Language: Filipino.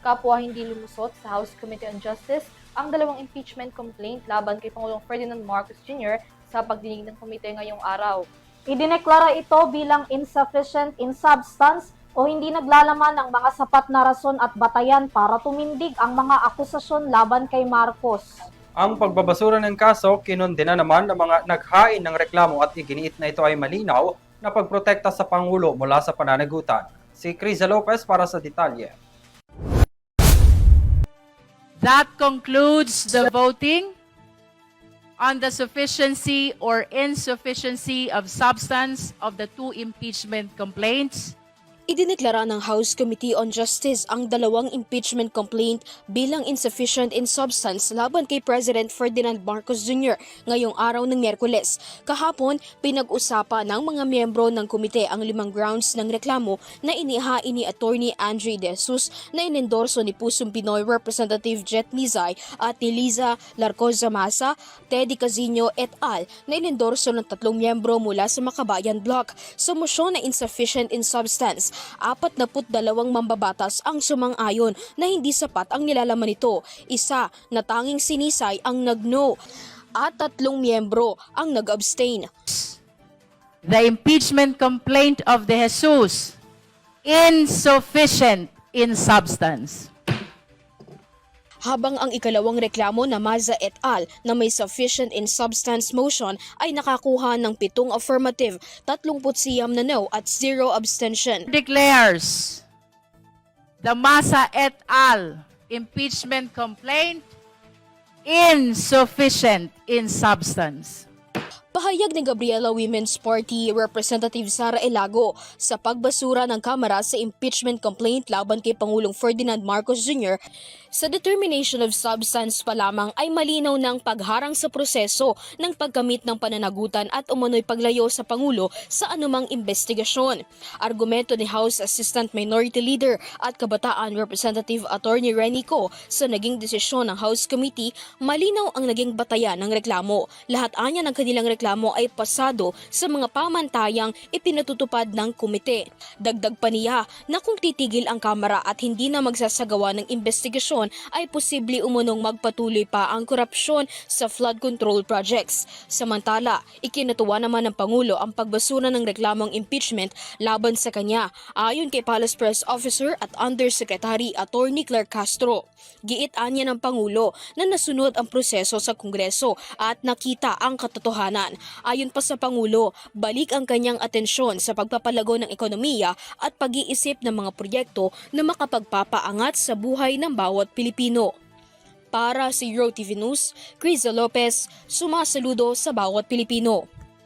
Kapwa hindi lumusot sa House Committee on Justice ang dalawang impeachment complaint laban kay Pangulong Ferdinand Marcos Jr. sa pagdinig ng komite ngayong araw. Idineklara ito bilang insufficient in substance o hindi naglalaman ng mga sapat na rason at batayan para tumindig ang mga akusasyon laban kay Marcos. Ang pagbabasura ng kaso, kinundena naman ng mga naghain ng reklamo at iginiit na ito ay malinaw na pagprotekta sa Pangulo mula sa pananagutan. Si Criza Lopez para sa detalye. That concludes the voting on the sufficiency or insufficiency of substance of the two impeachment complaints. Idineklara ng House Committee on Justice ang dalawang impeachment complaint bilang insufficient in substance laban kay President Ferdinand Marcos Jr. ngayong araw ng Miyerkules. Kahapon, pinag-usapan ng mga miyembro ng komite ang 5 grounds ng reklamo na inihain ni Attorney Andre De Jesus na inendorso ni Pusong Pinoy Representative Jet Mizay at ni Liza Larcoza Masa, Teddy Casino et al. Na inendorso ng 3 miyembro mula sa Makabayan Bloc. Sa mosyon na insufficient in substance, 42 mambabatas ang sumang-ayon na hindi sapat ang nilalaman nito. Isa na tanging sinisay ang nag-no at 3 miyembro ang nag-abstain. The impeachment complaint of De Jesus, insufficient in substance. Habang ang ikalawang reklamo na Maza et al. Na may sufficient in substance motion ay nakakuha ng 7 affirmative, 39 na no at 0 abstention. Declares the Masa et al. Impeachment complaint insufficient in substance. Pahayag ni Gabriela Women's Party Representative Sara Elago sa pagbasura ng Kamara sa impeachment complaint laban kay Pangulong Ferdinand Marcos Jr. Sa determination of substance pa lamang ay malinaw ng pagharang sa proseso ng pagkamit ng pananagutan at umano'y paglayo sa Pangulo sa anumang investigasyon. Argumento ni House Assistant Minority Leader at Kabataan Representative Attorney Renico sa naging desisyon ng House Committee, malinaw ang naging batayan ng reklamo. Lahat anya ng kanilang reklamo ay pasado sa mga pamantayang ipinatutupad ng komite. Dagdag pa niya na kung titigil ang Kamara at hindi na magsasagawa ng investigasyon ay posible umunong magpatuloy pa ang korupsyon sa flood control projects. Samantala, ikinatuwa naman ng Pangulo ang pagbasura ng reklamong impeachment laban sa kanya, ayon kay Palace Press Officer at Undersecretary Attorney Claire Castro. Giitan niya ng Pangulo na nasunod ang proseso sa Kongreso at nakita ang katotohanan. Ayon pa sa Pangulo, balik ang kanyang atensyon sa pagpapalago ng ekonomiya at pag-iisip ng mga proyekto na makapagpapaangat sa buhay ng bawat Pilipino. Para sa EuroTV News, Criza Lopez, sumasaludo sa bawat Pilipino.